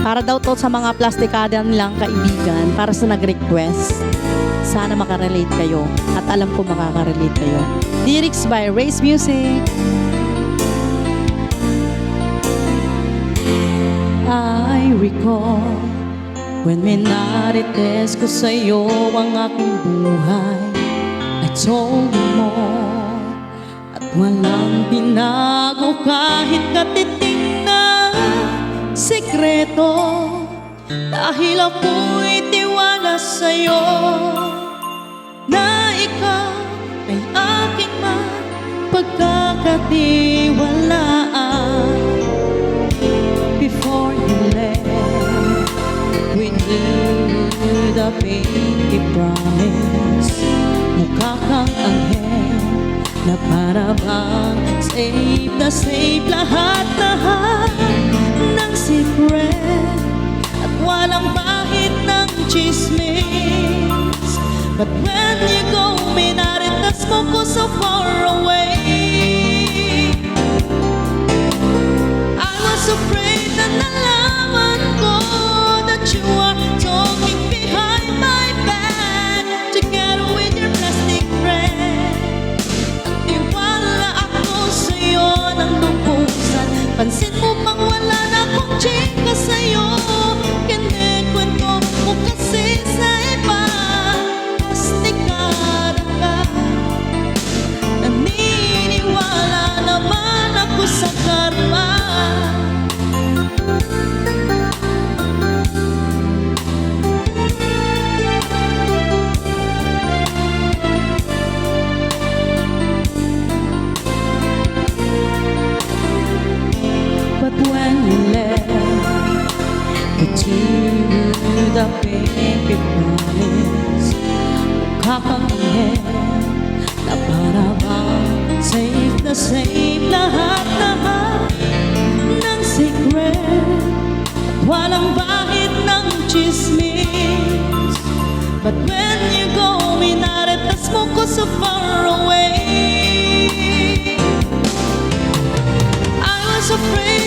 Para daw to sa mga plastikada nilang kaibigan, para sa nag-request. Sana makarelate kayo. At alam ko makakarelate kayo. Lyrics by Race Music. I recall when minarites ko sa'yo ang aking buhay. I told you more at walang binago kahit katiting na sikreto. Dahil ako'y tiwala sa'yo na ikaw ay aking mapagkakatiwalaan. Before you left, we knew the pinky promise. Mukha kang anghel na para bang safe na safe lahat-lahat ng secret at walang bahid ng chismis. But when you go, minaritas mo ko so far away. I was afraid na nalaman ko that you are talking behind my back together with your plastic friend. Nagtiwala ako sa'yo ng lubusan. Pansin mo pang wala na akong chika sa'yo. Kinikwento mo kasi sa iba. Plastikada ka. Naniniwala naman ako sa karma. But when you left, continue the pinky promise. Mukha kang anghel na para bang safe na safe lahat-lahat ng secret at walang bahid ng chismis. But when you go, minaritas mo ko so far away. I was afraid